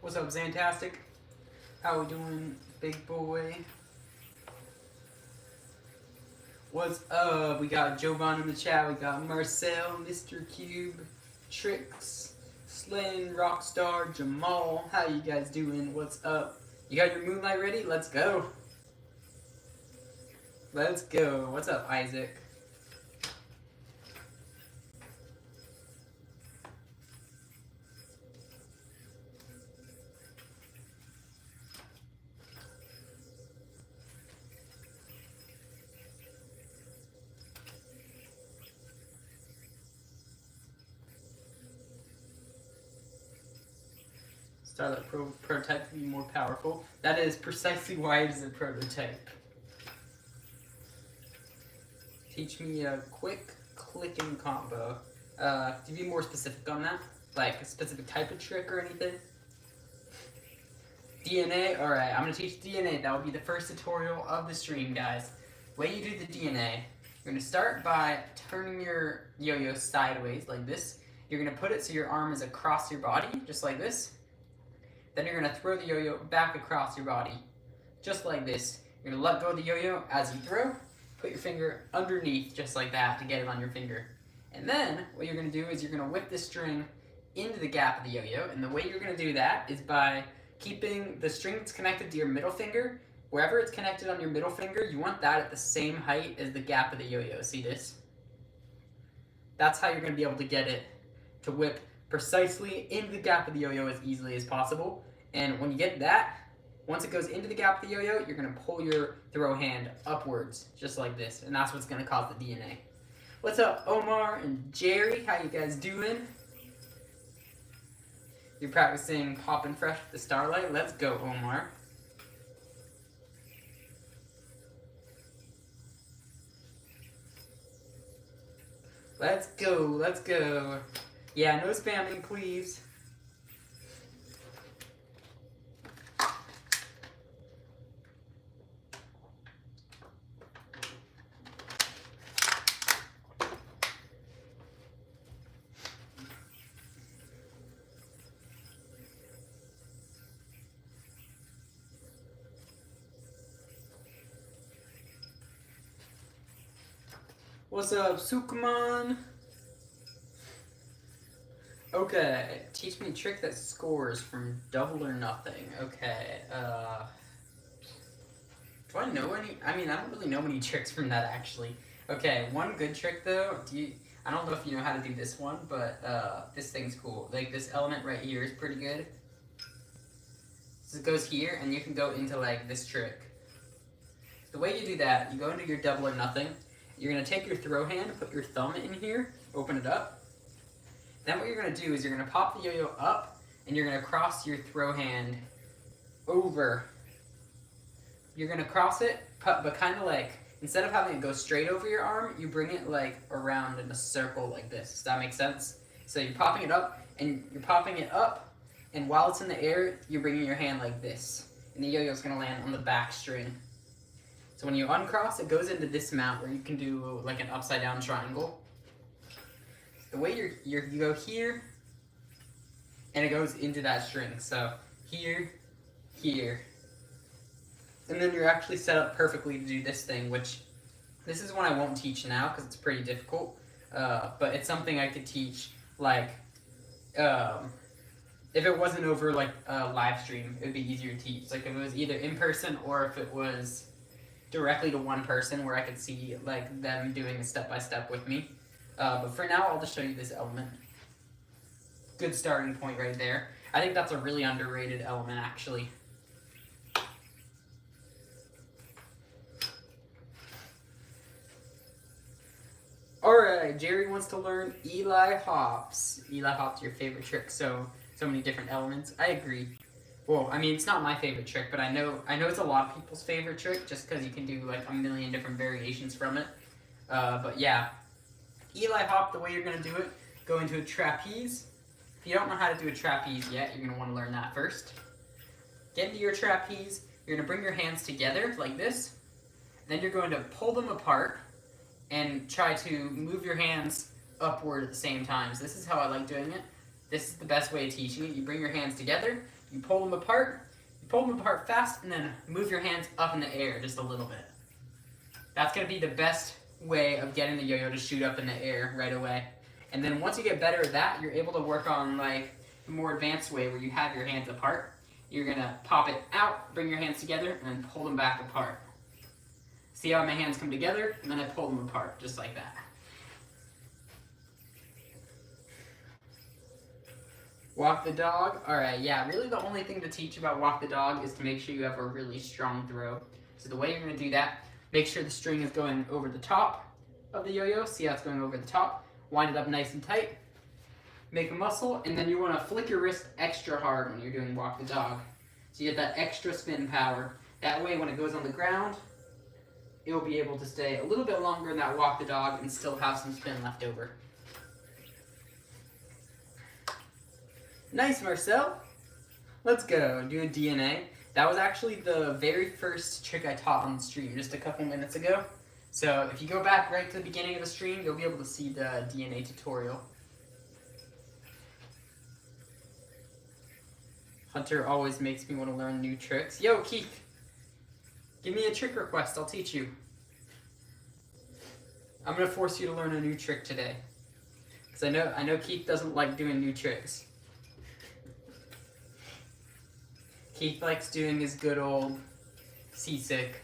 What's up, Zantastic? How we doing, big boy? What's up? We got Jovan in the chat. We got Marcel, Mr. Cube, Trix, Slyn, Rockstar, Jamal. How you guys doing? What's up? You got your moonlight ready? Let's go. Let's go. What's up, Isaac? Starlight prototype to be more powerful. That is precisely why it is a prototype. Teach me a quick clicking combo. To be more specific on that, like a specific type of trick or anything. DNA, alright, I'm gonna teach DNA. That will be the first tutorial of the stream, guys. The way you do the DNA, you're gonna start by turning your yo-yo sideways like this. You're gonna put it so your arm is across your body, just like this. Then you're gonna throw the yo-yo back across your body, just like this. You're gonna let go of the yo-yo as you throw. Put your finger underneath, just like that, to get it on your finger. And then, what you're gonna do is you're gonna whip the string into the gap of the yo-yo. And the way you're gonna do that is by keeping the string that's connected to your middle finger, wherever it's connected on your middle finger, you want that at the same height as the gap of the yo-yo. See this? That's how you're gonna be able to get it to whip precisely into the gap of the yo-yo as easily as possible. And when you get that, once it goes into the gap of the yo-yo, you're going to pull your throw hand upwards, just like this. And that's what's going to cause the DNA. What's up, Omar and Jerry? How you guys doing? You're practicing Poppin' Fresh with the Starlight? Let's go, Omar. Let's go, let's go. Yeah, no spamming, please. What's up, Sukuman? Okay, teach me a trick that scores from double or nothing. Okay, do I know any? I mean, I don't really know many tricks from that, actually. Okay, one good trick, though, I don't know if you know how to do this one, but this thing's cool. Like, this element right here is pretty good. So it goes here, and you can go into, like, this trick. The way you do that, you go into your double or nothing. You're going to take your throw hand, put your thumb in here, open it up. Then what you're going to do is you're going to pop the yo-yo up, and you're going to cross your throw hand over. You're going to cross it, but kind of like, instead of having it go straight over your arm, you bring it like around in a circle like this. Does that make sense? So you're popping it up, and while it's in the air, you're bringing your hand like this. And the yo-yo is going to land on the back string. So when you uncross, it goes into this mount where you can do like an upside down triangle. The way you go here, and it goes into that string. So here, here. And then you're actually set up perfectly to do this thing, which this is one I won't teach now because it's pretty difficult. But it's something I could teach, like, if it wasn't over like a live stream, it would be easier to teach. Like if it was either in person or if it was directly to one person where I could see like them doing a step-by-step with me. But for now, I'll just show you this element. Good starting point right there. I think that's a really underrated element, actually. Alright, Jerry wants to learn Eli hops. Eli hops your favorite trick, so many different elements. I agree. Well, I mean, it's not my favorite trick, but I know it's a lot of people's favorite trick just because you can do like a million different variations from it. But yeah, Eli hop, the way you're going to do it, go into a trapeze. If you don't know how to do a trapeze yet, you're going to want to learn that first. Get into your trapeze. You're going to bring your hands together like this. Then you're going to pull them apart and try to move your hands upward at the same time. So this is how I like doing it. This is the best way of teaching it. You bring your hands together, You pull them apart. You pull them apart fast, and then move your hands up in the air just a little bit. That's going to be the best way of getting the yo-yo to shoot up in the air right away. And then once you get better at that, you're able to work on like a more advanced way where you have your hands apart. You're going to pop it out, bring your hands together, and then pull them back apart. See how my hands come together, and then I pull them apart, just like that. Walk the dog. All right, yeah, really the only thing to teach about walk the dog is to make sure you have a really strong throw. So the way you're going to do that, make sure the string is going over the top of the yo-yo. See how it's going over the top? Wind it up nice and tight. Make a muscle, and then you want to flick your wrist extra hard when you're doing walk the dog. So you get that extra spin power. That way when it goes on the ground, it will be able to stay a little bit longer in that walk the dog and still have some spin left over. Nice, Marcel. Let's go. Do a DNA. That was actually the very first trick I taught on the stream just a couple minutes ago. So if you go back right to the beginning of the stream, you'll be able to see the DNA tutorial. Hunter always makes me want to learn new tricks. Yo, Keith, give me a trick request. I'll teach you. I'm going to force you to learn a new trick today. Because I know Keith doesn't like doing new tricks. Keith likes doing his good old Seasick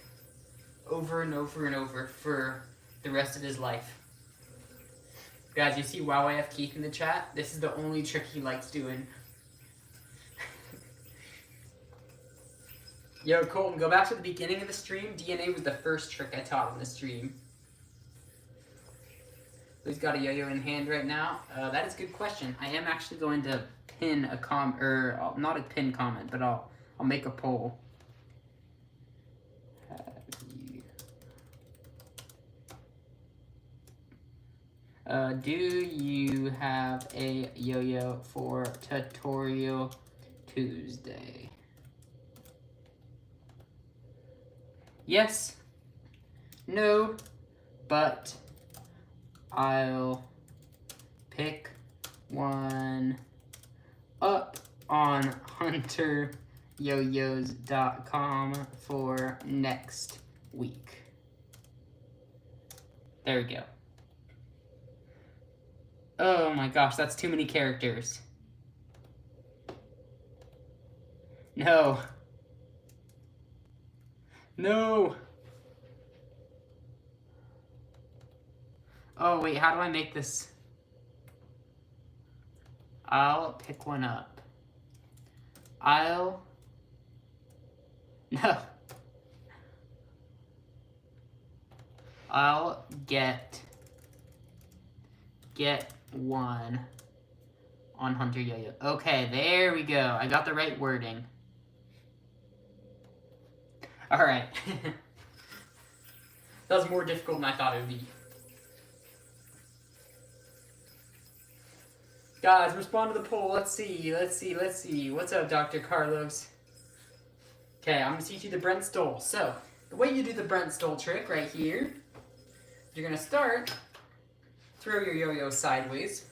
over and over and over for the rest of his life. Guys, you see YOYF Keith in the chat? This is the only trick he likes doing. Yo, Colton, go back to the beginning of the stream. DNA was the first trick I taught on the stream. Who's got a yo-yo in hand right now? That is a good question. I am actually going to pin a not a pin comment, but I'll make a poll. Do you have a yo-yo for Tutorial Tuesday? Yes. No. But I'll pick one up on hunteryoyos.com for next week. There we go. Oh my gosh, that's too many characters. No. No. Oh wait, how do I make this? I'll pick one up. No. I'll get one on Hunter Yo-Yo. Okay, there we go. I got the right wording. Alright. That was more difficult than I thought it would be. Guys, respond to the poll. Let's see. What's up, Dr. Carlos? Okay, I'm going to teach you the Brent stole. So, the way you do the Brent stole trick right here, you're going to start, throw your yo-yo sideways,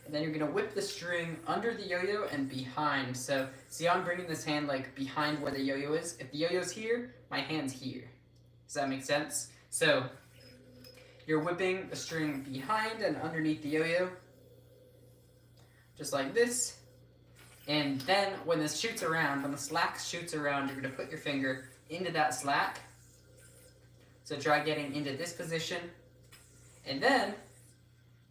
and then you're going to whip the string under the yo-yo and behind. So, see how I'm bringing this hand like behind where the yo-yo is? If the yo-yo's here, my hand's here. Does that make sense? So, you're whipping the string behind and underneath the yo-yo, just like this. And then when this shoots around, when the slack shoots around, you're going to put your finger into that slack. So try getting into this position. And then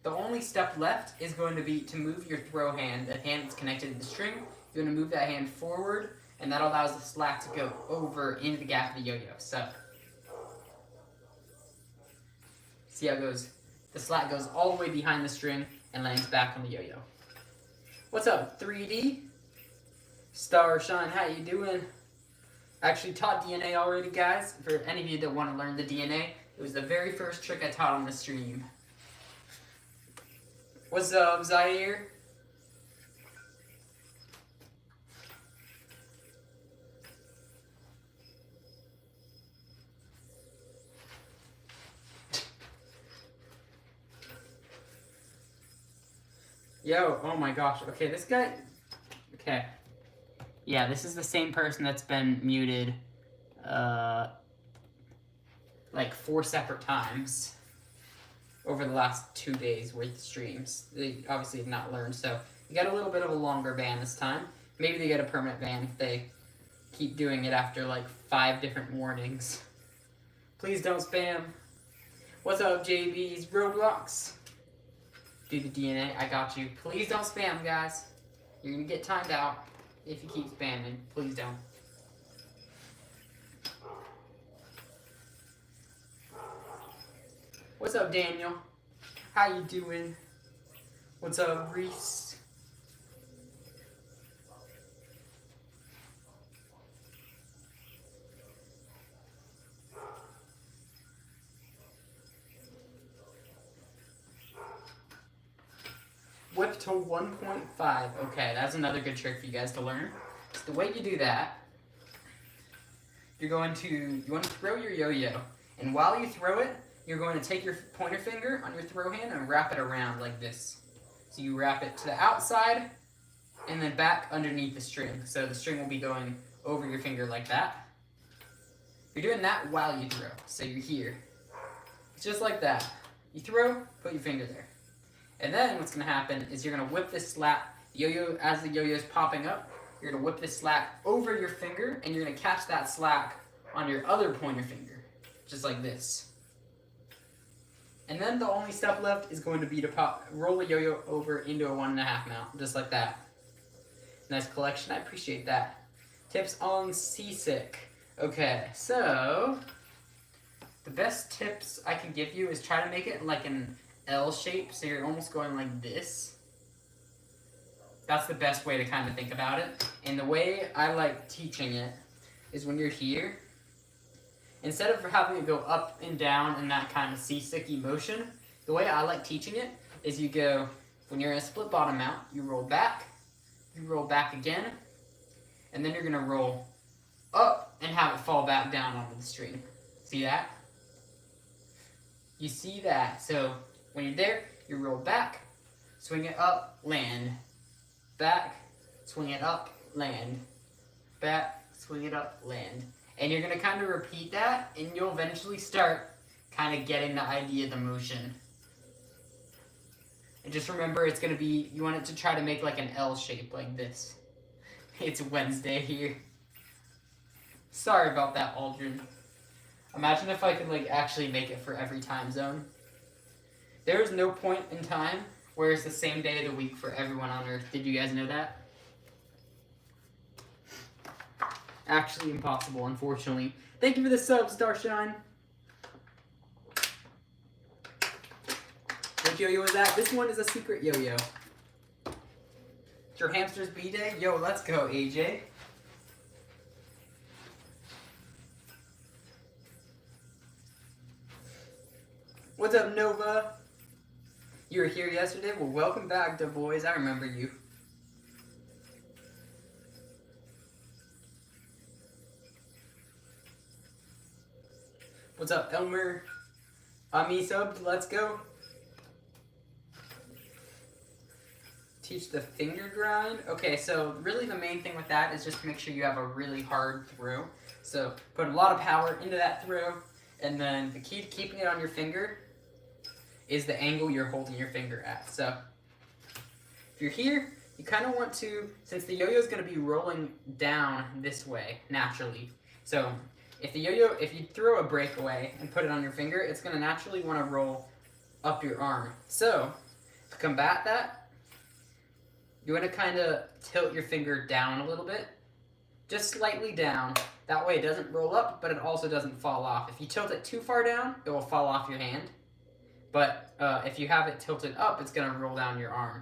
the only step left is going to be to move your throw hand, the hand that's connected to the string. You're going to move that hand forward, and that allows the slack to go over into the gap of the yo-yo. So see how it goes? The slack goes all the way behind the string and lands back on the yo-yo. What's up, 3D? Starshine, how you doing? I actually taught DNA already, guys. For any of you that want to learn the DNA, it was the very first trick I taught on the stream. What's up, Zaire? Yo, oh my gosh. Okay, this guy... Okay. Yeah, this is the same person that's been muted, like 4 separate times over the last 2 days worth of streams. They obviously have not learned, so you got a little bit of a longer ban this time. Maybe they get a permanent ban if they keep doing it after like 5 different warnings. Please don't spam. What's up, JB's Roblox? Do the DNA, I got you. Please don't spam, guys. You're gonna get timed out if you keep spamming. Please don't. What's up, Daniel? How you doing? What's up, Reese? Whip to 1.5. Okay, that's another good trick for you guys to learn. So the way you do that, you want to throw your yo-yo, and while you throw it, you're going to take your pointer finger on your throw hand and wrap it around like this. So you wrap it to the outside and then back underneath the string. So the string will be going over your finger like that. You're doing that while you throw. So you're here. It's just like that. You throw, put your finger there. And then what's going to happen is you're going to whip this slap, yo-yo, as the yo-yo is popping up, you're going to whip this slap over your finger, and you're going to catch that slap on your other pointer finger, just like this. And then the only step left is going to be to roll a yo-yo over into a 1.5 mount, just like that. Nice collection, I appreciate that. Tips on Seasick. Okay, so the best tips I can give you is try to make it like an L shape, so you're almost going like this. That's the best way to kind of think about it. And the way I like teaching it is when you're here, instead of having it go up and down in that kind of seasicky motion, the way I like teaching it is you go, when you're in a split bottom mount, you roll back again, and then you're going to roll up and have it fall back down onto the string. See that? You see that? So when you're there, you roll back, swing it up, land. Back, swing it up, land. Back, swing it up, land. And you're going to kind of repeat that, and you'll eventually start kind of getting the idea of the motion. And just remember, it's going to be, you want it to try to make like an L shape like this. It's Wednesday here. Sorry about that, Aldrin. Imagine if I could like actually make it for every time zone. There is no point in time where it's the same day of the week for everyone on Earth. Did you guys know that? Actually impossible, unfortunately. Thank you for the sub, Starshine. What yo-yo is that? This one is a secret yo-yo. It's your hamster's B-day? Yo, let's go, AJ. What's up, Nova? You were here yesterday? Well, welcome back, Du Bois. I remember you. What's up, Elmer? Me subbed. Let's go. Teach the finger grind. Okay, so really the main thing with that is just to make sure you have a really hard throw. So put a lot of power into that throw, and then the key to keeping it on your finger is the angle you're holding your finger at. So if you're here, you kind of want to, since the yo-yo is going to be rolling down this way naturally. So if the yo-yo, if you throw a breakaway and put it on your finger, it's going to naturally want to roll up your arm. So to combat that, you want to kind of tilt your finger down a little bit, just slightly down. That way it doesn't roll up, but it also doesn't fall off. If you tilt it too far down, it will fall off your hand. But if you have it tilted up, it's going to roll down your arm.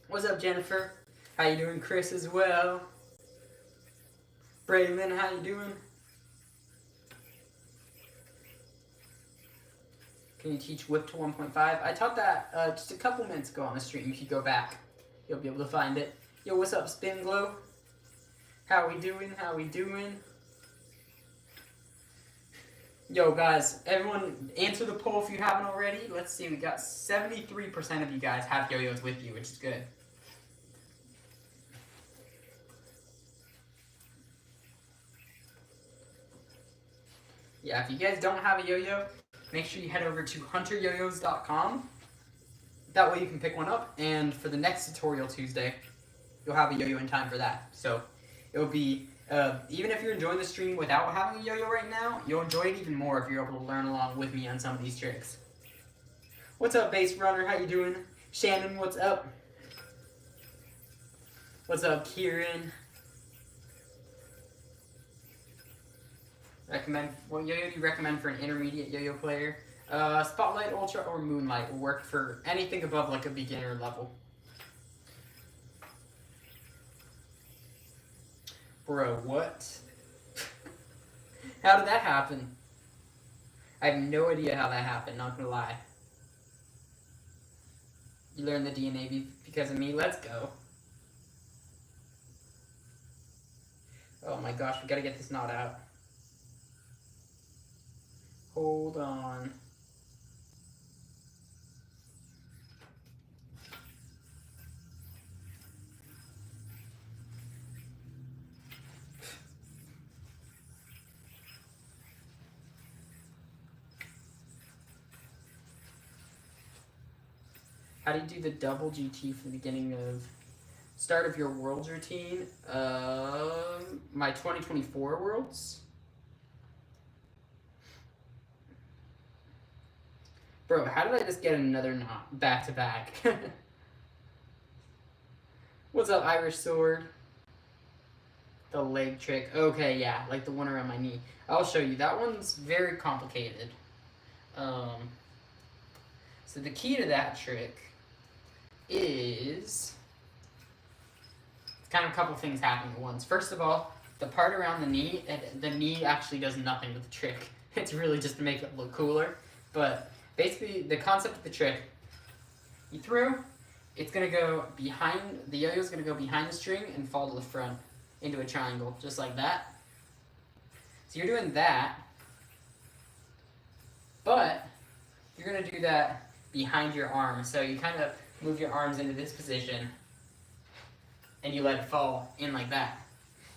What's up, Jennifer? How you doing? Chris as well. Braylon, how you doing? Can you teach whip to 1.5? I taught that just a couple minutes ago on the stream. If you go back, you'll be able to find it. Yo, what's up, Spin Glow? How we doing? How we doing? Yo, guys, everyone answer the poll if you haven't already. Let's see, we got 73% of you guys have yo-yos with you, which is good. Yeah, if you guys don't have a yo-yo, make sure you head over to hunteryoyos.com. That way you can pick one up, and for the next tutorial Tuesday, you'll have a yo-yo in time for that. So it'll be, even if you're enjoying the stream without having a yo-yo right now, you'll enjoy it even more if you're able to learn along with me on some of these tricks. What's up, Base Runner? How you doing? Shannon, what's up? What's up, Kieran? What yo-yo do you recommend for an intermediate yo-yo player? Spotlight, Ultra, or Moonlight will work for anything above like a beginner level. Bro, what? How did that happen? I have no idea how that happened, not gonna lie. You learned the DNA because of me? Let's go. Oh my gosh, we gotta get this knot out. Hold on. How do you do the double GT from the beginning of start of your Worlds routine? My 2024 Worlds. Bro, how did I just get another knot back to back? What's up, Irish Sword? The leg trick. Okay, yeah, like the one around my knee. I'll show you. That one's very complicated. So the key to that trick is kind of a couple things happening at once. First of all, the part around the knee actually does nothing with the trick. It's really just to make it look cooler. But basically, the concept of the trick, you threw, it's going to go behind, the yo-yo's going to go behind the string and fall to the front into a triangle, just like that. So you're doing that, but you're going to do that behind your arm. So you kind of move your arms into this position, and you let it fall in like that.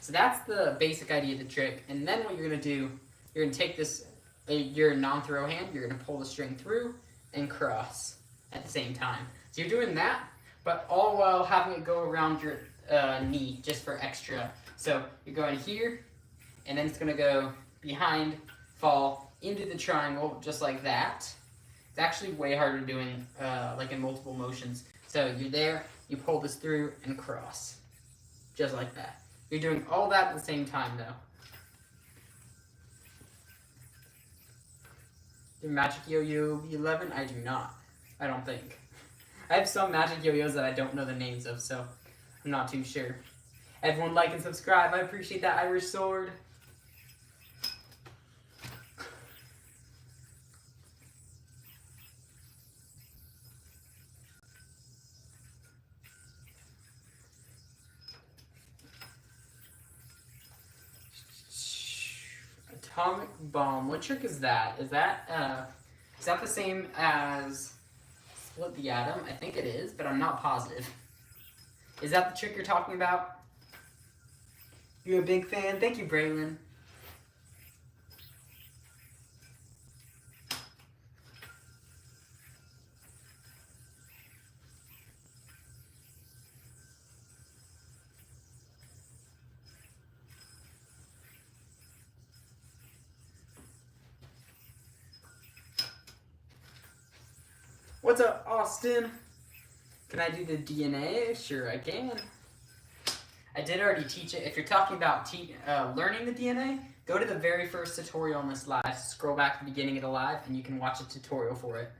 So that's the basic idea of the trick. And then what you're going to do, you're going to take this, your non-throw hand, you're going to pull the string through and cross at the same time. So you're doing that, but all while having it go around your knee, just for extra. So you're going here, and then it's going to go behind, fall into the triangle, just like that. It's actually way harder doing like in multiple motions. So you're there, you pull this through and cross, just like that. You're doing all that at the same time though. Do Magic Yo-Yo V11? I do not. I don't think. I have some Magic Yo-Yos that I don't know the names of, so I'm not too sure. Everyone like and subscribe. I appreciate that, Irish Sword. Atomic Bomb. What trick is that? Is that the same as Split the Atom? I think it is, but I'm not positive. Is that the trick you're talking about? You're a big fan? Thank you, Braylon. What's up, Austin? Can I do the DNA? Sure, I can. I did already teach it. If you're talking about learning the DNA, go to the very first tutorial on this live. Scroll back to the beginning of the live, and you can watch a tutorial for it.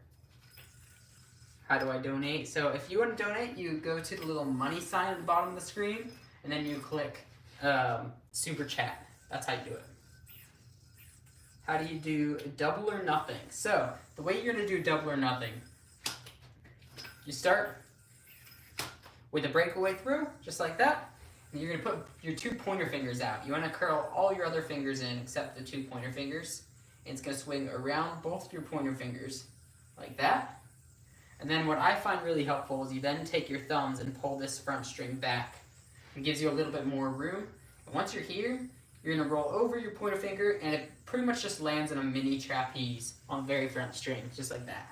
How do I donate? So if you want to donate, you go to the little money sign at the bottom of the screen, and then you click Super Chat. That's how you do it. How do you do double or nothing? So the way you're going to do double or nothing, you start with a breakaway through, just like that. And you're going to put your 2 pointer fingers out. You want to curl all your other fingers in except the 2 pointer fingers. And it's going to swing around both your pointer fingers, like that. And then what I find really helpful is you then take your thumbs and pull this front string back. It gives you a little bit more room. And once you're here, You're gonna roll over your pointer finger, and it pretty much just lands in a mini trapeze on the very front string, just like that.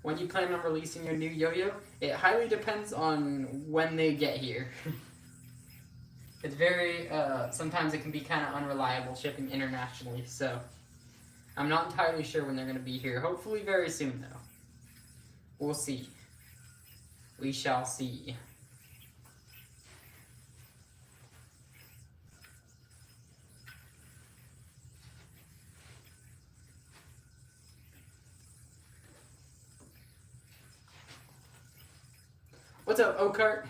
When you plan on releasing your new yo-yo, it highly depends on when they get here. It's very, sometimes it can be kind of unreliable shipping internationally, so I'm not entirely sure when they're going to be here. Hopefully very soon, though. We'll see. We shall see. What's up, Oakart?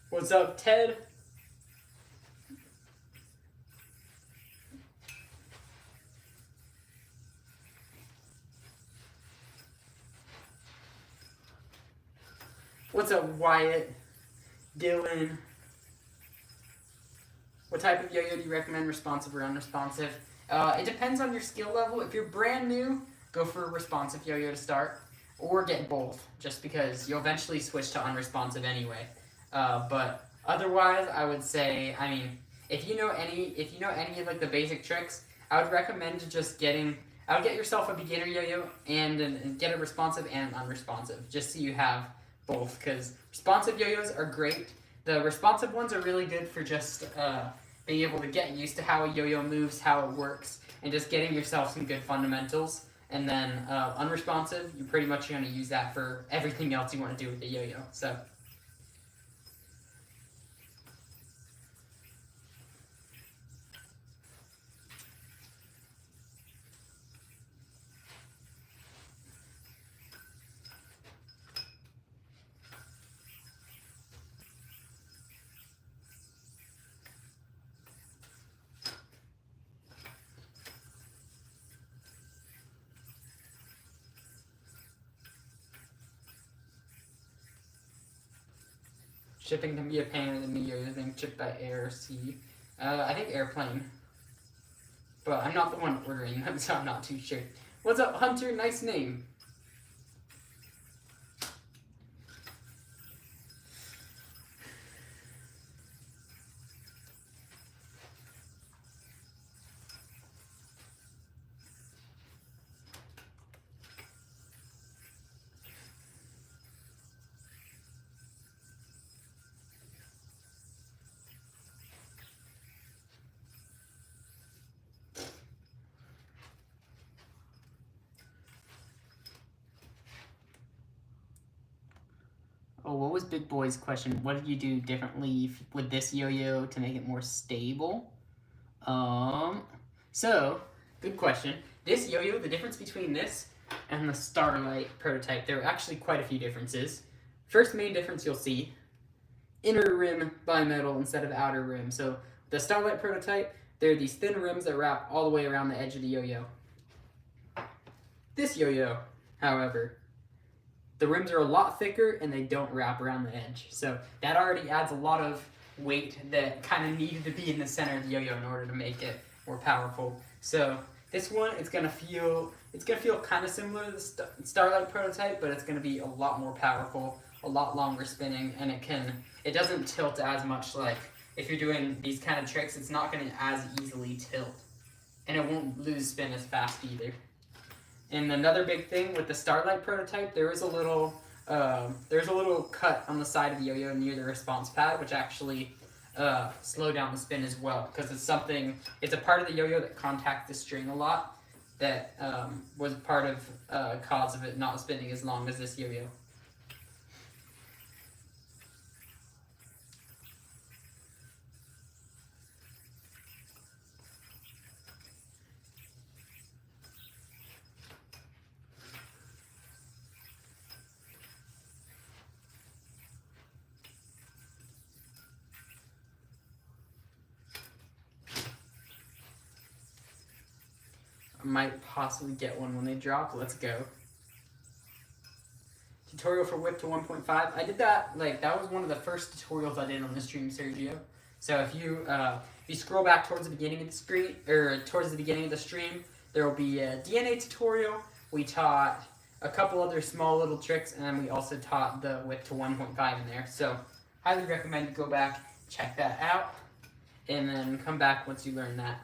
What's up, Ted? What's up, Wyatt? Dylan? What type of yo-yo do you recommend, responsive or unresponsive? It depends on your skill level. If you're brand new, go for a responsive yo-yo to start, or get both, just because you'll eventually switch to unresponsive anyway. But otherwise, I would say, I mean, if you know any of like the basic tricks, I would recommend just getting. I would get yourself a beginner yo-yo and get a responsive and an unresponsive, just so you have both. Because responsive yo-yos are great. The responsive ones are really good for just being able to get used to how a yo-yo moves, how it works, and just getting yourself some good fundamentals. And then unresponsive, you're pretty much going to use that for everything else you want to do with the yo-yo. So. Shipping can be a pain in the yo-yo thing, shipped by air or sea. I think airplane. But I'm not the one ordering them, so I'm not too sure. What's up, Hunter? Nice name. Oh, what was Big Boy's question? What did you do differently with this yo-yo to make it more stable? So, good question. This yo-yo, the difference between this and the Starlight prototype, there are actually quite a few differences. First main difference you'll see, inner rim bimetal instead of outer rim. So, the Starlight prototype, there are these thin rims that wrap all the way around the edge of the yo-yo. This yo-yo, however, the rims are a lot thicker and they don't wrap around the edge. So that already adds a lot of weight that kind of needed to be in the center of the yo-yo in order to make it more powerful. So this one, it's gonna feel kind of similar to the Starlight prototype, but it's gonna be a lot more powerful, a lot longer spinning, and it doesn't tilt as much. Like if you're doing these kind of tricks, it's not gonna as easily tilt, and it won't lose spin as fast either. And another big thing with the Starlight prototype, there's a little cut on the side of the yo-yo near the response pad, which actually slow down the spin as well, because it's a part of the yo-yo that contacts the string a lot, that was part of cause of it not spinning as long as this yo-yo. I might possibly get one when they drop. Let's go. Tutorial for whip to 1.5. I did that, that was one of the first tutorials I did on the stream, Sergio. So if you scroll back towards the beginning of the screen, or towards the beginning of the stream, there will be a DNA tutorial. We taught a couple other small little tricks, and then we also taught the whip to 1.5 in there. So highly recommend you go back, check that out, and then come back once you learn that.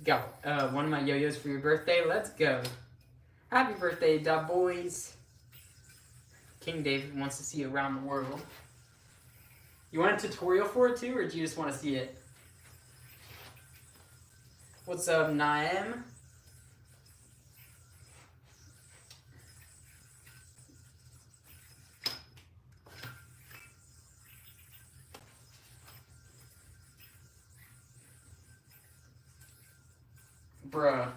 Got one of my yo-yos for your birthday. Let's go. Happy birthday, da boys. King David wants to see you around the world. You want a tutorial for it too, or do you just want to see it? What's up, Naem? Bruh.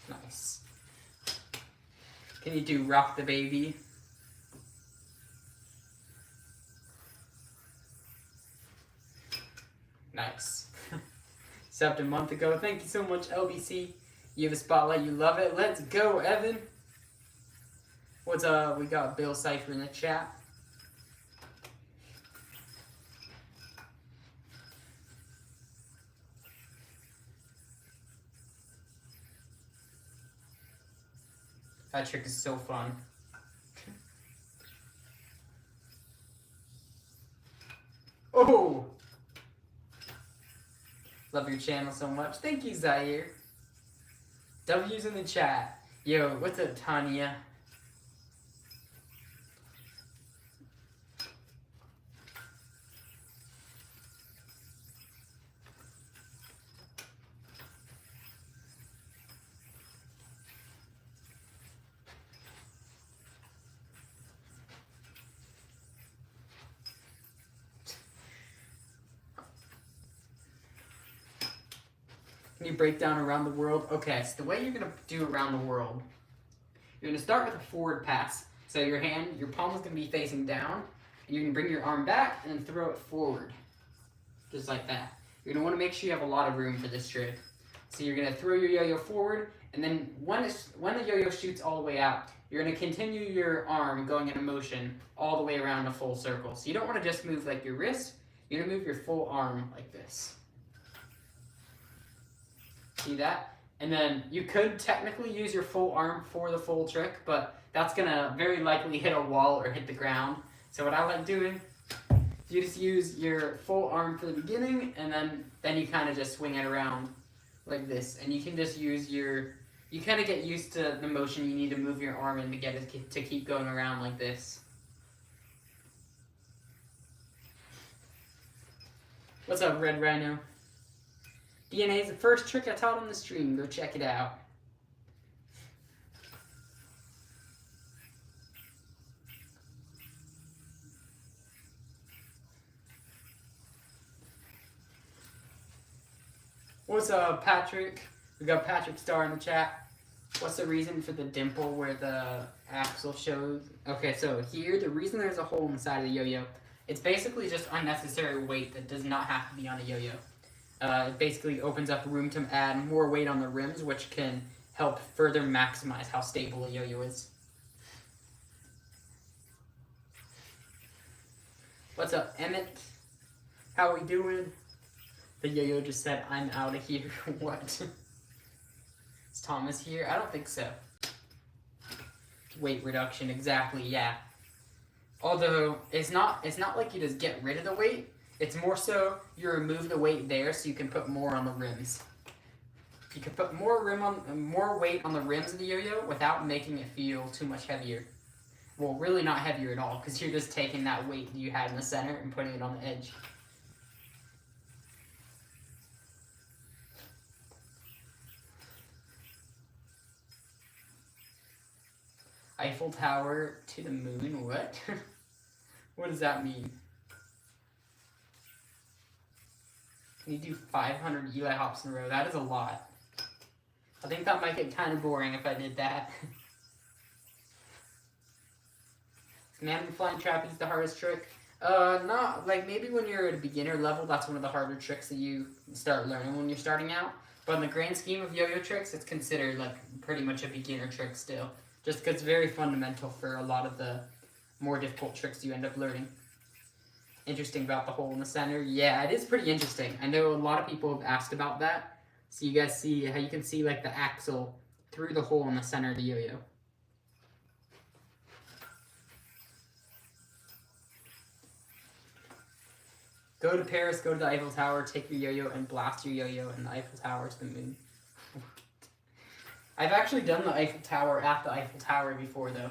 Nice. Can you do Rock the Baby? Nice. Subbed a month ago. Thank you so much, LBC. You have a spotlight, you love it. Let's go, Evan. What's up? We got Bill Cipher in the chat. That trick is so fun. Oh! Love your channel so much. Thank you, Zaire. W's in the chat. Yo, what's up, Tanya? Can you break down around the world? Okay, so the way you're gonna do around the world, you're gonna start with a forward pass. So your palm is gonna be facing down, and you're gonna bring your arm back and then throw it forward. Just like that. You're gonna wanna make sure you have a lot of room for this trick. So you're gonna throw your yo-yo forward, and then when the yo-yo shoots all the way out, you're gonna continue your arm going in a motion all the way around a full circle. So you don't wanna just move like your wrist, you're gonna move your full arm like this. See that? And then you could technically use your full arm for the full trick, but that's gonna very likely hit a wall or hit the ground. So what I like doing, you just use your full arm for the beginning, and then you kind of just swing it around like this. And you can just use you kind of get used to the motion you need to move your arm in to get it to keep going around like this. What's up, Red Rhino? DNA is the first trick I taught on the stream. Go check it out. What's up, Patrick? We got Patrick Star in the chat. What's the reason for the dimple where the axle shows? Okay, so here, the reason there's a hole inside of the yo-yo, it's basically just unnecessary weight that does not have to be on a yo-yo. It basically opens up room to add more weight on the rims, which can help further maximize how stable a yo-yo is. What's up, Emmett? How we doing? The yo-yo just said, I'm out of here. What? Is Thomas here? I don't think so. Weight reduction, exactly, yeah. Although, it's not like you just get rid of the weight. It's more so you remove the weight there so you can put more on the rims. You can put more weight on the rims of the yo-yo without making it feel too much heavier. Well, really not heavier at all, because you're just taking that weight that you had in the center and putting it on the edge. Eiffel Tower to the moon, what? What does that mean? Can you do 500 Eli hops in a row? That is a lot. I think that might get kind of boring if I did that. Man flying trapeze the hardest trick? Not, like maybe when you're at a beginner level, that's one of the harder tricks that you start learning when you're starting out. But in the grand scheme of yo-yo tricks, it's considered like pretty much a beginner trick still. Just because it's very fundamental for a lot of the more difficult tricks you end up learning. Interesting about the hole in the center. Yeah, it is pretty interesting. I know a lot of people have asked about that. So you guys see how you can see like the axle through the hole in the center of the yo-yo. Go to Paris, go to the Eiffel Tower, take your yo-yo and blast your yo-yo in the Eiffel Tower to the moon. I've actually done the Eiffel Tower at the Eiffel Tower before though.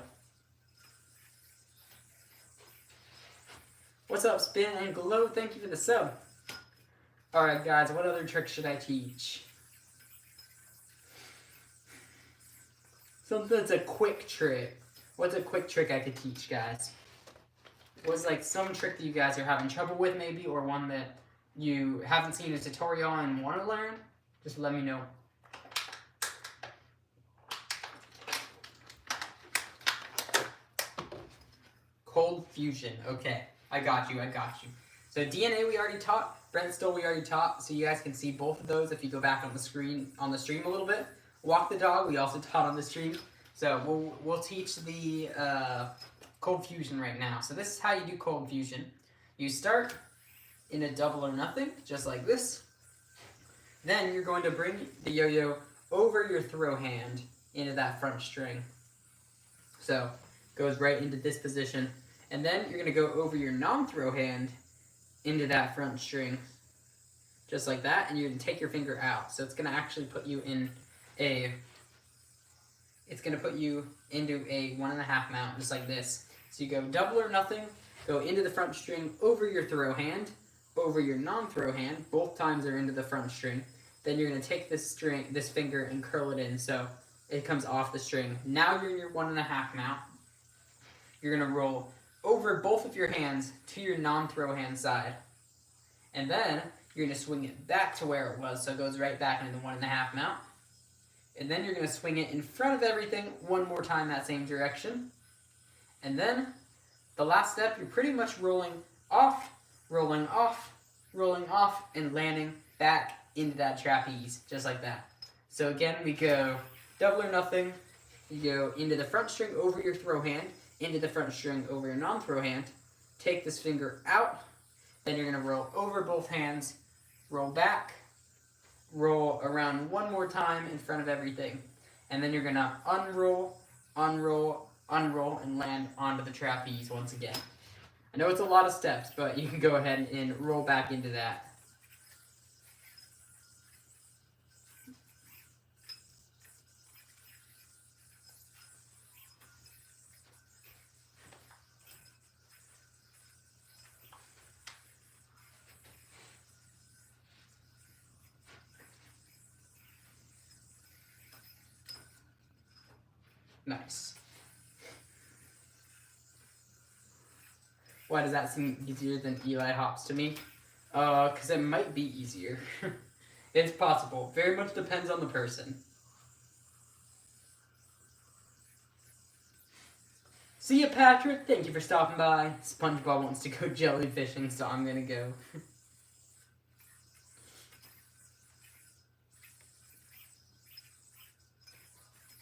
What's up, Spin and Glow? Thank you for the sub. Alright guys, what other trick should I teach? Something that's a quick trick. What's a quick trick I could teach, guys? What's like some trick that you guys are having trouble with maybe, or one that you haven't seen a tutorial on and want to learn? Just let me know. Cold fusion. Okay, I got you. So DNA we already taught. Brent still we already taught. So you guys can see both of those if you go back on the screen on the stream a little bit. Walk the dog we also taught on the stream. So we'll teach the cold fusion right now. So this is how you do cold fusion. You start in a double or nothing, just like this. Then you're going to bring the yo-yo over your throw hand into that front string. So goes right into this position. And then you're going to go over your non-throw hand into that front string. Just like that. And you're going to take your finger out. So it's going to actually put you in it's going to put you into a 1.5 mount, just like this. So you go double or nothing, go into the front string, over your throw hand, over your non-throw hand. Both times are into the front string. Then you're going to take this finger and curl it in so it comes off the string. Now you're in your 1.5 mount. You're going to roll over both of your hands to your non-throw hand side. And then you're going to swing it back to where it was, so it goes right back into the 1.5 mount. And then you're going to swing it in front of everything one more time that same direction. And then the last step, you're pretty much rolling off, and landing back into that trapeze, just like that. So again, we go double or nothing. You go into the front string over your throw hand, into the front string over your non-throw hand. Take this finger out. Then you're going to roll over both hands, roll back, roll around one more time in front of everything. And then you're going to unroll, and land onto the trapeze once again. I know it's a lot of steps, but you can go ahead and roll back into that. Nice. Why does that seem easier than Eli hops to me? Because it might be easier. It's possible. Very much depends on the person. See ya, Patrick. Thank you for stopping by. SpongeBob wants to go jellyfishing, so I'm gonna go.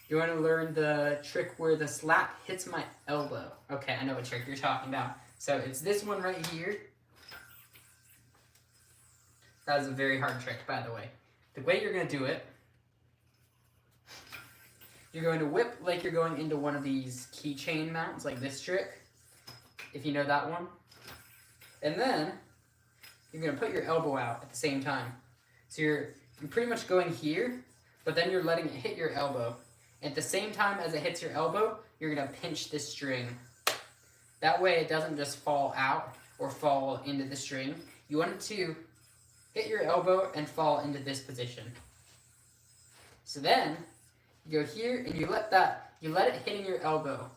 You want to learn the trick where the slap hits my elbow. Okay, I know what trick you're talking about. So it's this one right here. That is a very hard trick, by the way. The way you're going to do it, you're going to whip like you're going into one of these keychain mounts, like this trick, if you know that one. And then you're going to put your elbow out at the same time. So you're pretty much going here, but then you're letting it hit your elbow. At the same time as it hits your elbow, you're going to pinch this string. That way it doesn't just fall out or fall into the string. You want it to hit your elbow and fall into this position. So then, you go here and you let it hitting your elbow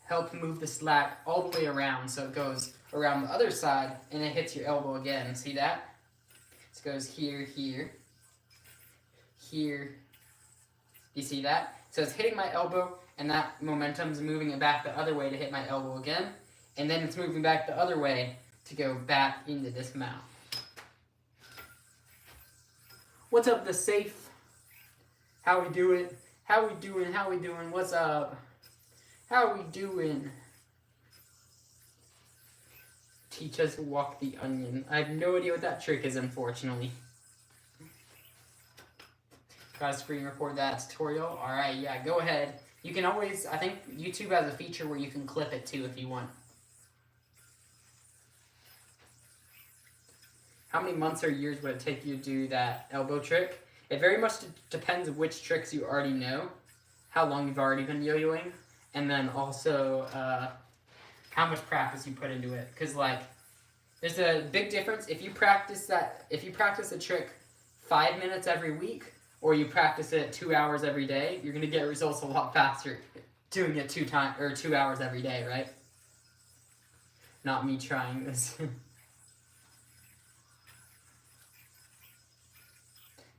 help move the slack all the way around so it goes around the other side and it hits your elbow again. See that? So it goes here, here, here. You see that? So it's hitting my elbow, and that momentum's moving it back the other way to hit my elbow again. And then it's moving back the other way to go back into this mount. What's up, the safe? How we doing? How we doing? How we doing? What's up? How we doing? Teach us to walk the onion. I have no idea what that trick is, unfortunately. Gotta screen record that tutorial. Alright, yeah, go ahead. You can always, I think YouTube has a feature where you can clip it too if you want. How many months or years would it take you to do that elbow trick? It very much depends on which tricks you already know, how long you've already been yo-yoing, and then also how much practice you put into it. Because like, there's a big difference if you practice a trick 5 minutes every week, or you practice it 2 hours every day. You're gonna get results a lot faster doing it 2 hours every day, right? Not me trying this.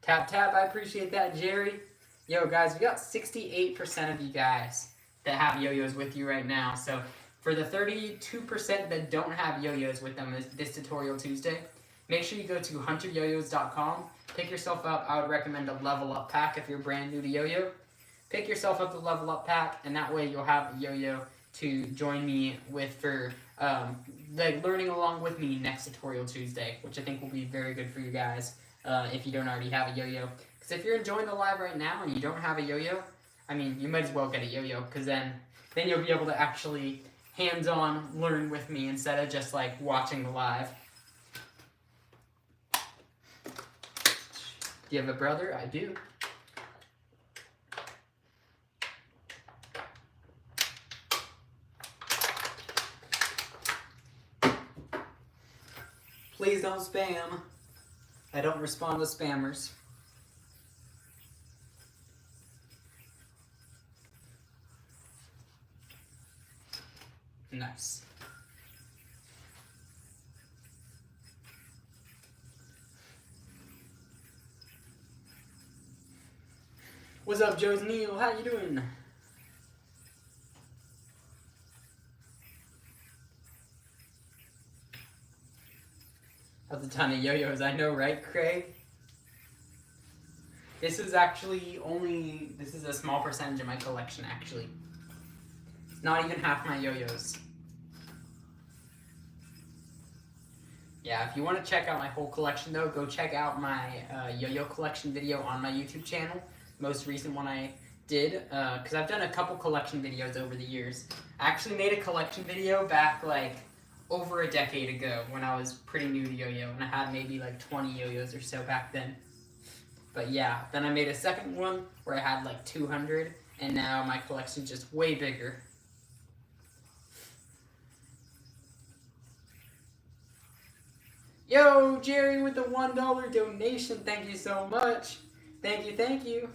Tap, tap, I appreciate that, Jerry. Yo, guys, we got 68% of you guys that have yo-yos with you right now. So for the 32% that don't have yo-yos with them this Tutorial Tuesday, make sure you go to hunteryoyos.com. Pick yourself up. I would recommend a level up pack if you're brand new to yo-yo. Pick yourself up the level up pack, and that way you'll have a yo-yo to join me with for like learning along with me next Tutorial Tuesday, which I think will be very good for you guys. If you don't already have a yo-yo. Because if you're enjoying the live right now and you don't have a yo-yo, I mean, you might as well get a yo-yo, because then you'll be able to actually hands-on learn with me instead of just like watching the live. Do you have a brother? I do. Please don't spam. I don't respond to spammers. Nice. What's up, Joe's Neil? How you doing? That's a ton of yo-yos, I know, right, Craig? This is actually this is a small percentage of my collection, actually. It's not even half my yo-yos. Yeah, if you want to check out my whole collection, though, go check out my yo-yo collection video on my YouTube channel. Most recent one I did, because I've done a couple collection videos over the years. I actually made a collection video back, like, over a decade ago when I was pretty new to yo-yo, and I had maybe like 20 yo-yos or so back then. But yeah, then I made a second one where I had like 200, and now my collection's just way bigger. Yo, Jerry with the $1 donation, thank you so much. Thank you, thank you.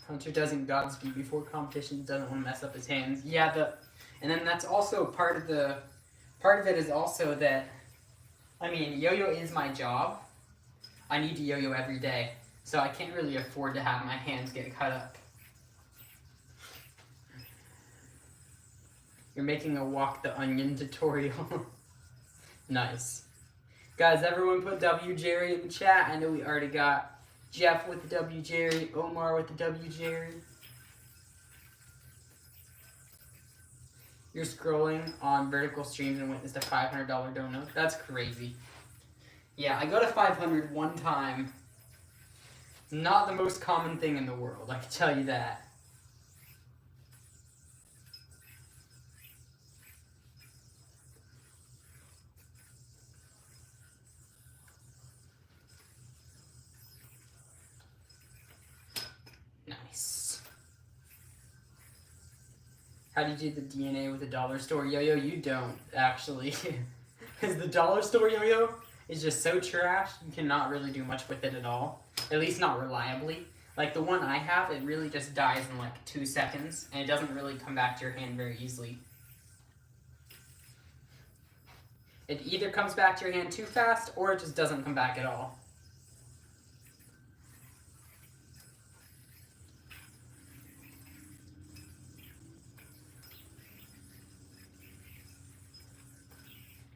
Hunter doesn't Godspeed before competition, doesn't want to mess up his hands. Yeah, and then that's also part of it is also that, I mean, yo-yo is my job. I need to yo-yo every day, so I can't really afford to have my hands get cut up. You're making a walk the onion tutorial. Nice. Guys, everyone put W Jerry in the chat. I know we already got Jeff with the W Jerry, Omar with the W Jerry. You're scrolling on vertical streams and witnessed a $500 donut. That's crazy. Yeah, I got a 500 one time. Not the most common thing in the world, I can tell you that. Nice. How do you do the DNA with the dollar store yo-yo? You don't, actually. Because the dollar store yo-yo is just so trash, you cannot really do much with it at all. At least not reliably. Like the one I have, it really just dies in like 2 seconds, and it doesn't really come back to your hand very easily. It either comes back to your hand too fast, or it just doesn't come back at all.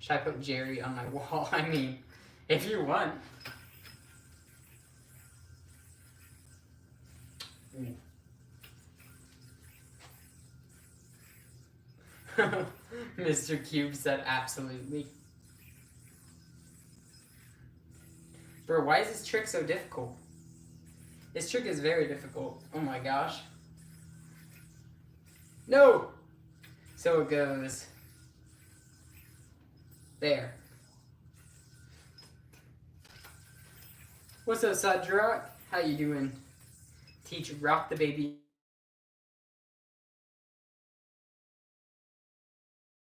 Should I put Jerry on my wall? I mean, if you want. Mr. Cube said absolutely. Bro, why is this trick so difficult? This trick is very difficult. Oh my gosh. No! So it goes there. What's up, Sadrak? How you doing? Teach Rock the Baby.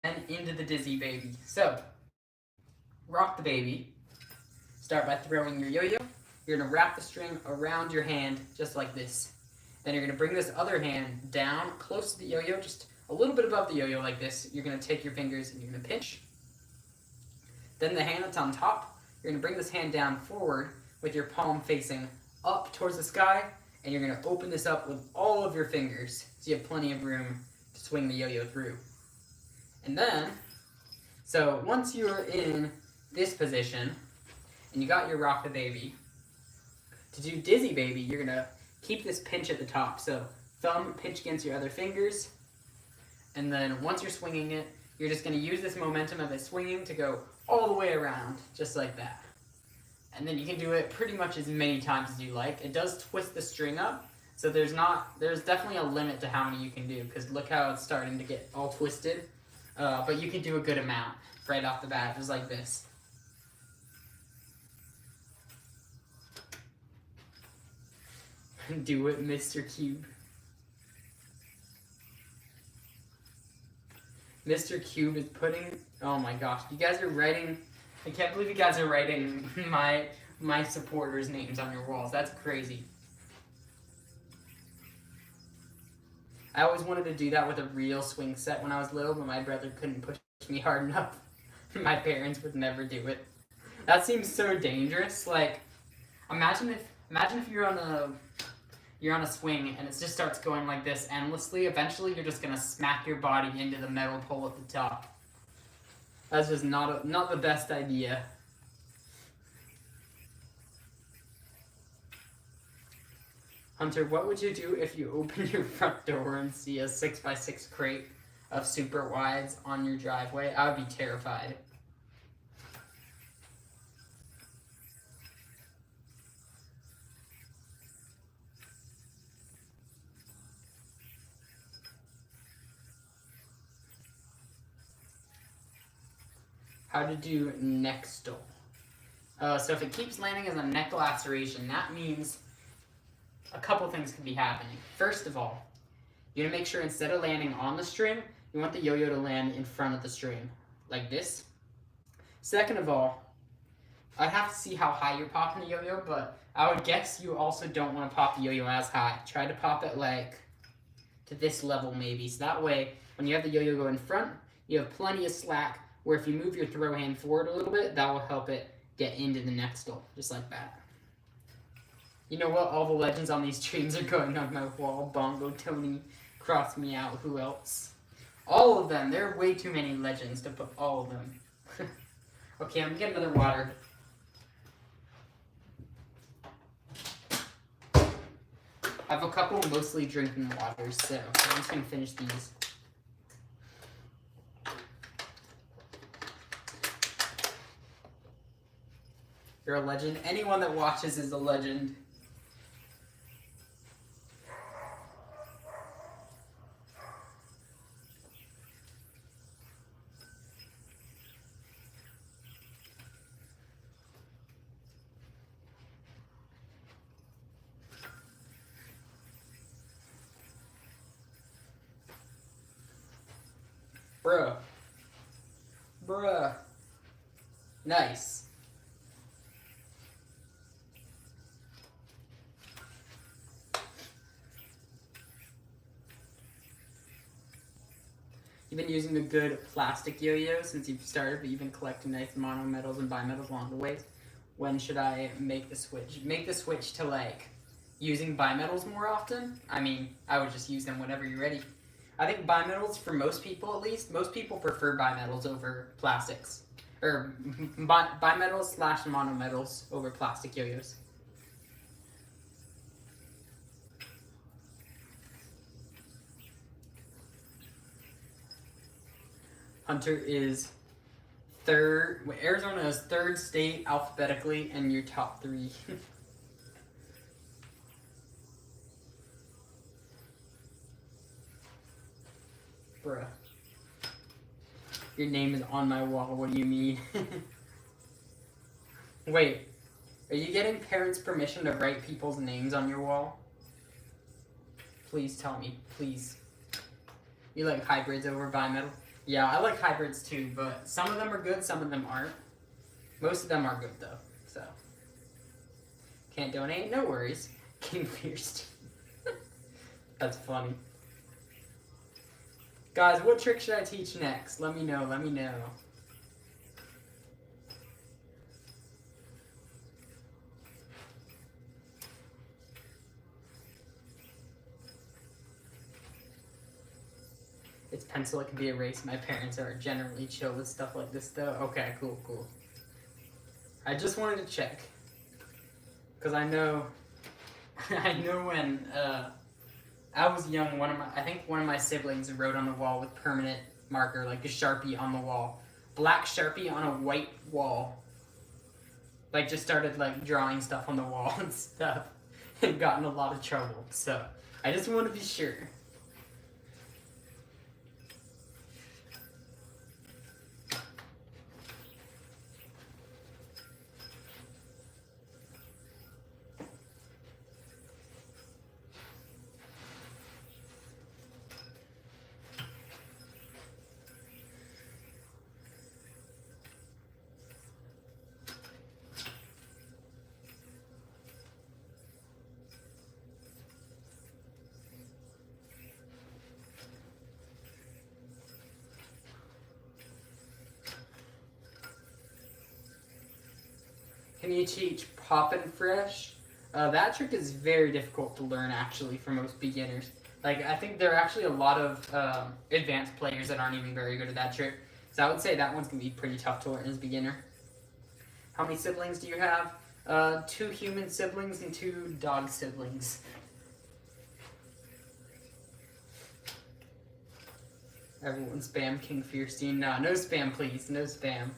And into the Dizzy Baby. So, rock the baby. Start by throwing your yo-yo. You're going to wrap the string around your hand just like this. Then you're going to bring this other hand down close to the yo-yo, just a little bit above the yo-yo like this. You're going to take your fingers and you're going to pinch. Then the hand that's on top, you're going to bring this hand down forward with your palm facing up towards the sky, and you're going to open this up with all of your fingers so you have plenty of room to swing the yo-yo through. And then, so once you're in this position, and you got your rock the baby, to do dizzy baby, you're going to keep this pinch at the top. So thumb pinch against your other fingers, and then once you're swinging it, you're just going to use this momentum of it swinging to go all the way around, just like that. And then you can do it pretty much as many times as you like. It does twist the string up, so there's definitely a limit to how many you can do, because look how it's starting to get all twisted. But you can do a good amount right off the bat, just like this. Do it, Mr. Cube. Mr. Cube is putting, oh my gosh, you guys are writing, I can't believe you guys are writing my supporters' names on your walls. That's crazy. I always wanted to do that with a real swing set when I was little, but my brother couldn't push me hard enough. My parents would never do it. That seems so dangerous. Like, imagine if you're on a swing and it just starts going like this endlessly. Eventually, you're just gonna smack your body into the metal pole at the top. That's just not the best idea. Hunter, what would you do if you open your front door and see a 6x6 crate of super wides on your driveway? I would be terrified. How to do neck stole. So if it keeps landing as a neck laceration, that means a couple things could be happening. First of all, you're going to make sure instead of landing on the string, you want the yo-yo to land in front of the string, like this. Second of all, I'd have to see how high you're popping the yo-yo, but I would guess you also don't want to pop the yo-yo as high. Try to pop it like to this level maybe, so that way when you have the yo-yo go in front, you have plenty of slack, where if you move your throw hand forward a little bit, that will help it get into the neck stole, just like that. You know what? All the legends on these streams are going on my wall. Bongo, Tony, Cross Me Out, who else? All of them. There are way too many legends to put all of them. Okay, I'm gonna get another water. I have a couple mostly drinking waters, so I'm just gonna finish these. You're a legend. Anyone that watches is a legend. Bruh. Nice. You've been using a good plastic yo-yo since you've started, but you've been collecting nice mono metals and bimetals along the way. When should I make the switch? Make the switch to like using bimetals more often? I mean, I would just use them whenever you're ready. I think bimetals, for most people at least, most people prefer bimetals over plastics. Or bimetals slash monometals over plastic yo-yos. Hunter is third. Arizona is third state alphabetically, and your top 3. Bruh. Your name is on my wall. What do you mean? Wait, are you getting parents' permission to write people's names on your wall? Please tell me, please. You like hybrids over bimetal? Yeah, I like hybrids too, but some of them are good, some of them aren't. Most of them are good though, so. Can't donate? No worries. King Fierce. That's funny. Guys, what trick should I teach next? Let me know, let me know. It's pencil, it can be erased. My parents are generally chill with stuff like this though. Okay, cool, cool. I just wanted to check. Because I know when I was young, I think one of my siblings wrote on the wall with permanent marker, like a Sharpie on the wall. Black Sharpie on a white wall. Like just started like drawing stuff on the wall and stuff. And got in a lot of trouble. So I just want to be sure. Can you teach Poppin' Fresh? That trick is very difficult to learn, actually, for most beginners. Like, I think there are actually a lot of advanced players that aren't even very good at that trick. So I would say that one's going to be pretty tough to learn as a beginner. How many siblings do you have? 2 human siblings and 2 dog siblings. Everyone spam King Fierstein. No, no spam, please. No spam.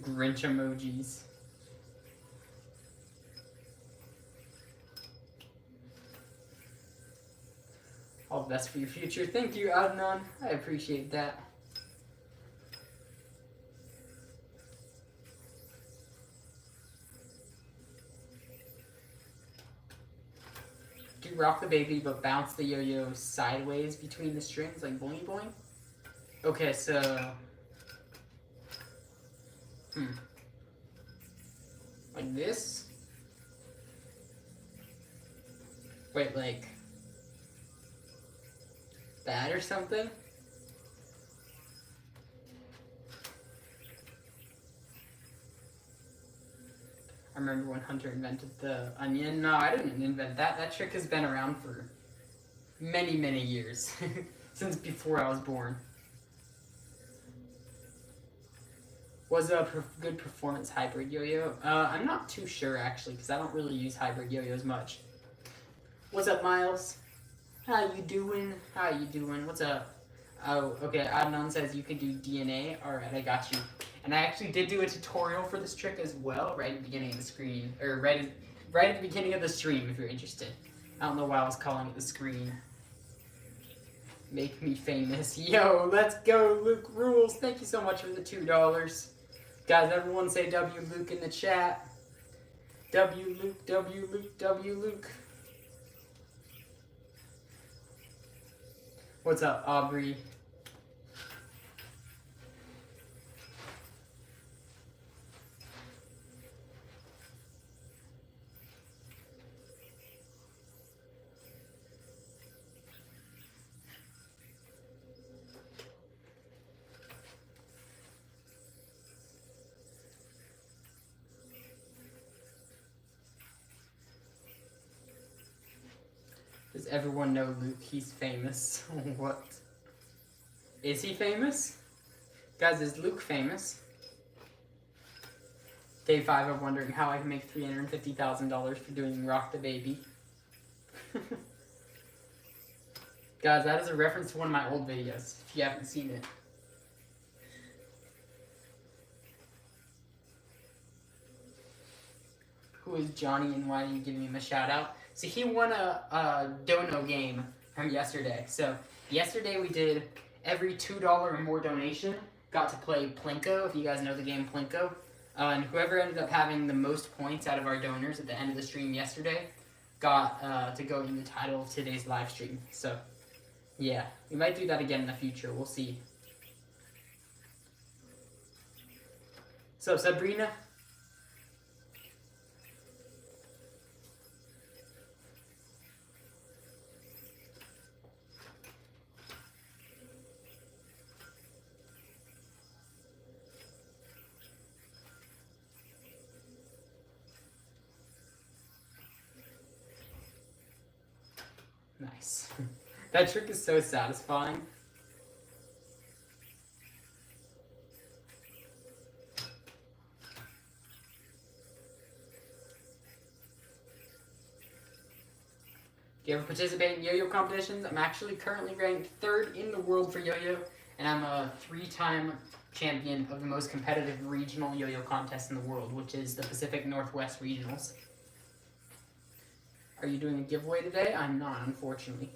Grinch emojis. All the best for your future. Thank you, Adnan. I appreciate that. Do rock the baby, but bounce the yo-yo sideways between the strings, like boing boing? Okay, so... Like this? Wait, like... that or something? I remember when Hunter invented the onion. No, I didn't invent that. That trick has been around for many, many years. Since before I was born. Was a good performance hybrid yo-yo? I'm not too sure, actually, because I don't really use hybrid yo-yos much. What's up, Miles? How you doing? How you doing? What's up? Oh, okay, Adnan says you can do DNA. Alright, I got you. And I actually did do a tutorial for this trick as well, right at the beginning of the screen. Or right at the beginning of the stream, if you're interested. I don't know why I was calling it the screen. Make me famous. Yo, let's go, Luke Rules. Thank you so much for the $2. Guys, everyone say W Luke in the chat. W Luke, W Luke, W Luke. What's up, Aubrey? Does everyone know Luke? He's famous. What? Is he famous? Guys, is Luke famous? Day 5 of wondering how I can make $350,000 for doing Rock the Baby. Guys, that is a reference to one of my old videos, if you haven't seen it. Who is Johnny and why are you giving him a shout out? So he won a dono game from yesterday. So yesterday we did every $2 or more donation got to play Plinko, if you guys know the game Plinko. And whoever ended up having the most points out of our donors at the end of the stream yesterday got to go in the title of today's live stream. So yeah, we might do that again in the future. We'll see. So Sabrina. Nice. That trick is so satisfying. Do you ever participate in yo-yo competitions? I'm actually currently ranked 3rd in the world for yo-yo, and I'm a 3-time champion of the most competitive regional yo-yo contest in the world, which is the Pacific Northwest Regionals. Are you doing a giveaway today? I'm not, unfortunately.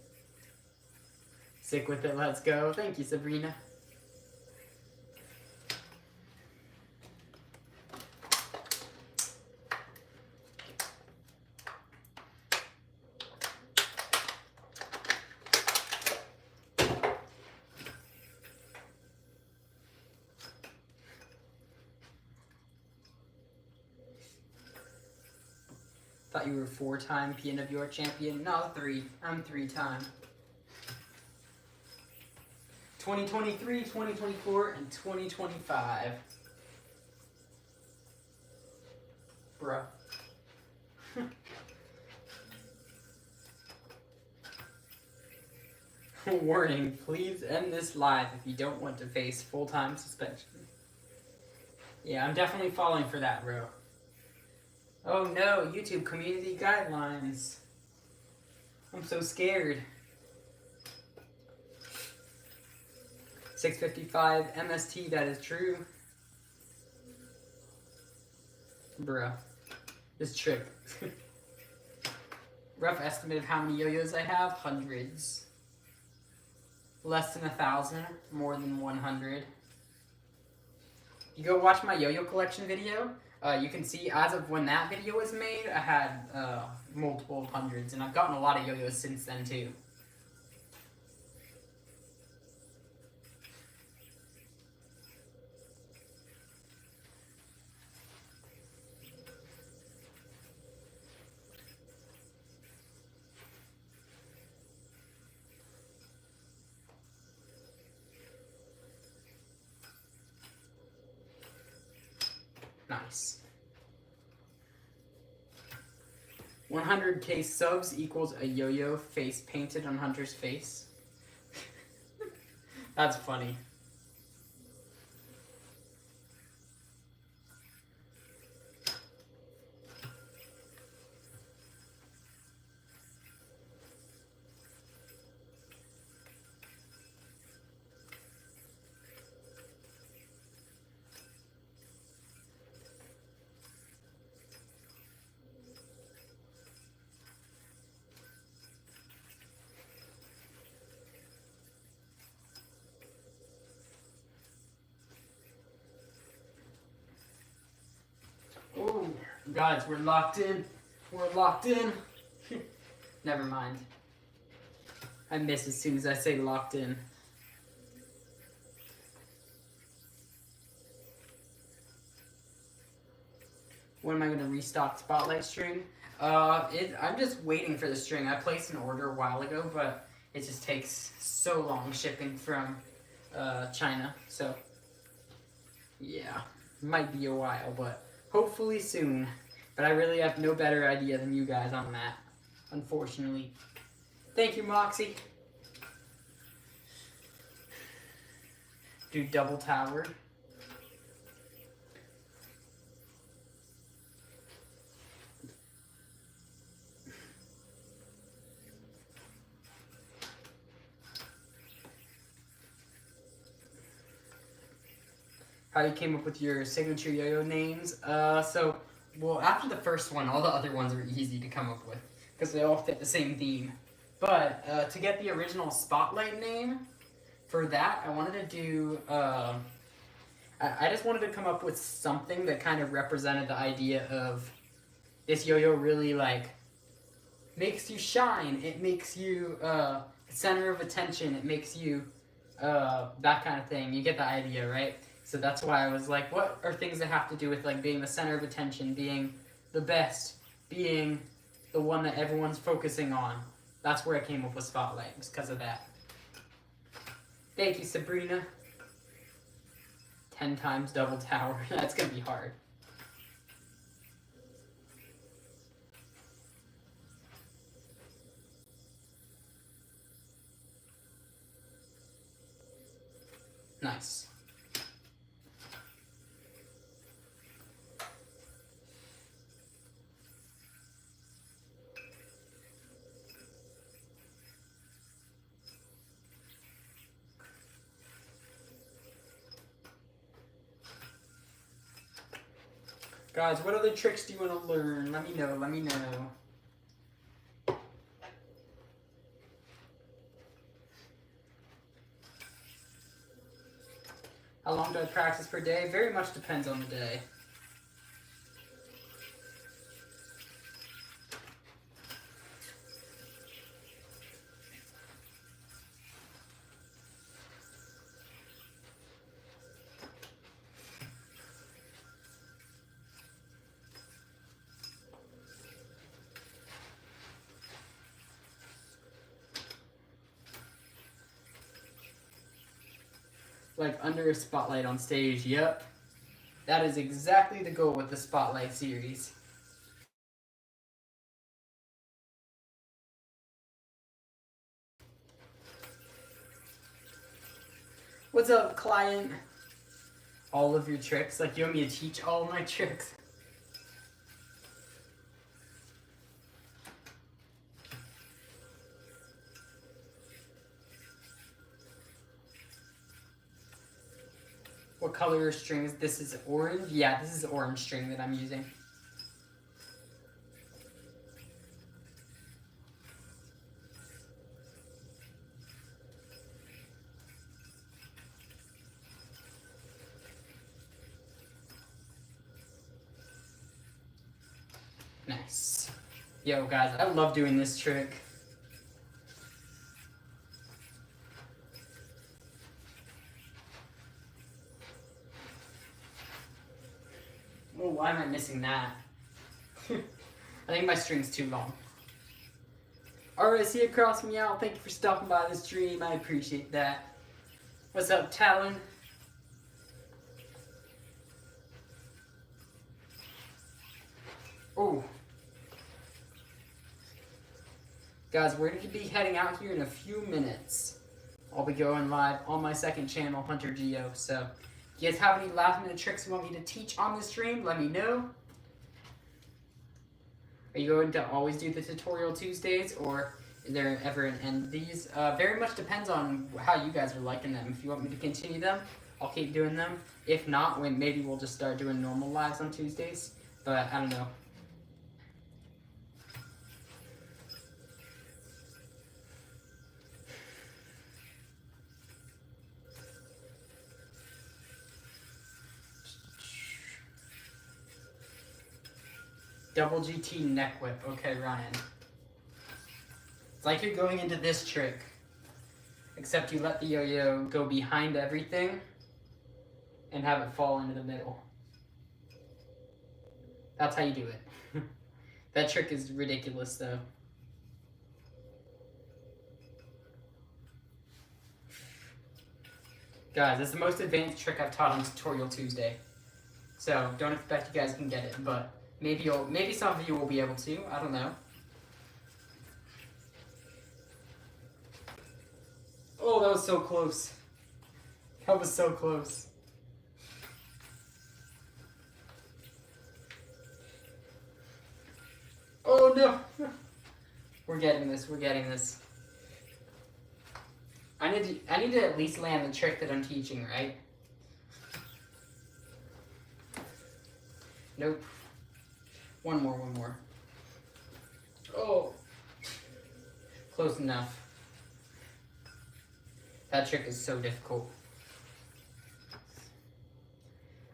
Sick with it, let's go. Thank you, Sabrina. Thought you were 4-time PNWR champion. No, 3. I'm 3-time. 2023, 2024, and 2025. Bruh. Warning, please end this live if you don't want to face full-time suspension. Yeah, I'm definitely falling for that, bro. Oh no, YouTube community guidelines. I'm so scared. 655 MST, that is true. Bruh. This trick. Rough estimate of how many yo-yos I have, hundreds. Less than 1,000, more than 100. You go watch my yo-yo collection video, you can see as of when that video was made, I had multiple hundreds, and I've gotten a lot of yo-yos since then too. Nice. 100k subs equals a yo-yo face painted on Hunter's face. That's funny. Oh, guys, we're locked in. We're locked in. Never mind. I miss as soon as I say locked in. When am I going to restock Spotlight string? I'm just waiting for the string. I placed an order a while ago, but it just takes so long shipping from China. So, yeah, might be a while, but hopefully soon. But I really have no better idea than you guys on that, unfortunately. Thank you, Moxie. Do double tower. How you came up with your signature yo-yo names? Well, after the first one, all the other ones were easy to come up with because they all fit the same theme. But to get the original Spotlight name, for that, I wanted to do, I just wanted to come up with something that kind of represented the idea of this yo-yo really, like, makes you shine. It makes you center of attention. It makes you that kind of thing. You get the idea, right? So that's why I was like, what are things that have to do with like being the center of attention, being the best, being the one that everyone's focusing on? That's where I came up with Spotlight, just because of that. Thank you, Sabrina. 10 times double tower. That's going to be hard. Nice. Guys, what other tricks do you want to learn? Let me know, let me know. How long do I practice per day? Very much depends on the day. Like under a spotlight on stage, yep. That is exactly the goal with the Spotlight series. What's up, client? All of your tricks? Like, you want me to teach all of my tricks? What color string is this? Is orange? Yeah, this is orange string that I'm using. Nice. Yo, guys, I love doing this trick. Oh, why am I missing that? I think my string's too long. Alright, see you cross me out. Thank you for stopping by the stream. I appreciate that. What's up, Talon? Oh. Guys, we're going to be heading out here in a few minutes. I'll be going live on my second channel, Hunter Geo. So, if you guys have any last minute tricks you want me to teach on the stream, let me know. Are you going to always do the tutorial Tuesdays, or is there ever an end to these? Very much depends on how you guys are liking them. If you want me to continue them, I'll keep doing them. If not, maybe we'll just start doing normal lives on Tuesdays. But I don't know. Double GT neck whip. Okay, Ryan. It's like you're going into this trick. Except you let the yo-yo go behind everything and have it fall into the middle. That's how you do it. That trick is ridiculous though. Guys, it's the most advanced trick I've taught on Tutorial Tuesday. So don't expect you guys can get it, but maybe some of you will be able to. I don't know. Oh, that was so close. That was so close. Oh no! We're getting this. We're getting this. I need to at least land the trick that I'm teaching, right? Nope. One more. Oh. Close enough. That trick is so difficult.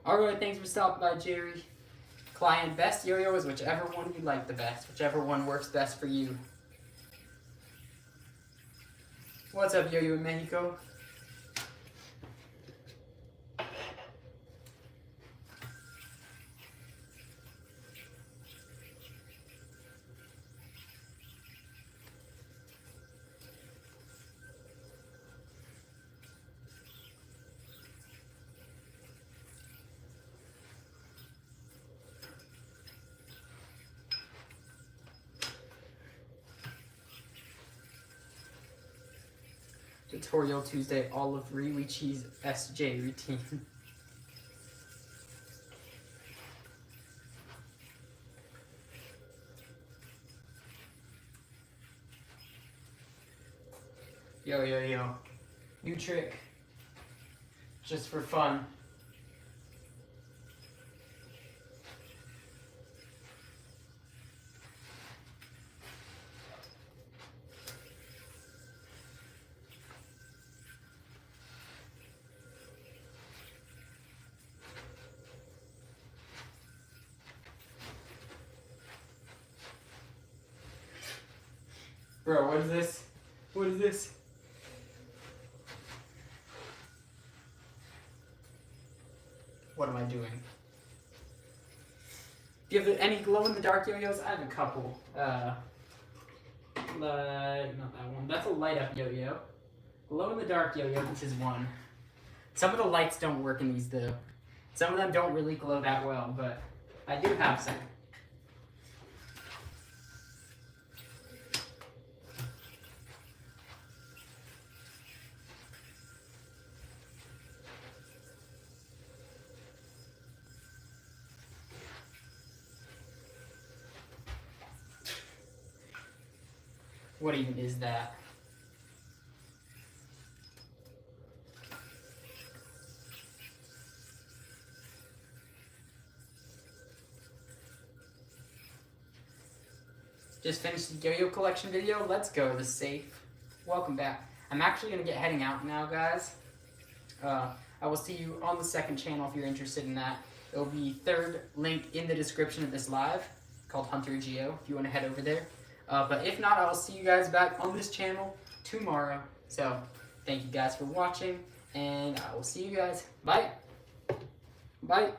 Alright, thanks for stopping by, Jerry. Client, best yo-yo is whichever one you like the best. Whichever one works best for you. What's up, Yoyo in Mexico? Tutorial Tuesday Olive Really Cheese SJ routine. Yo. New trick. Just for fun. Bro, what is this? What is this? What am I doing? Do you have any glow-in-the-dark yo-yos? I have a couple. Not that one. That's a light-up yo-yo. Glow-in-the-dark yo-yo, this is one. Some of the lights don't work in these, though. Some of them don't really glow that well, but I do have some. What even is that? Just finished the yo-yo collection video. Let's go. The safe. Welcome back. I'm actually going to get heading out now, guys. I will see you on the second channel if you're interested in that. It will be third link in the description of this live called Hunter Geo if you want to head over there. But if not, I will see you guys back on this channel tomorrow. So, thank you guys for watching, and I will see you guys. Bye. Bye.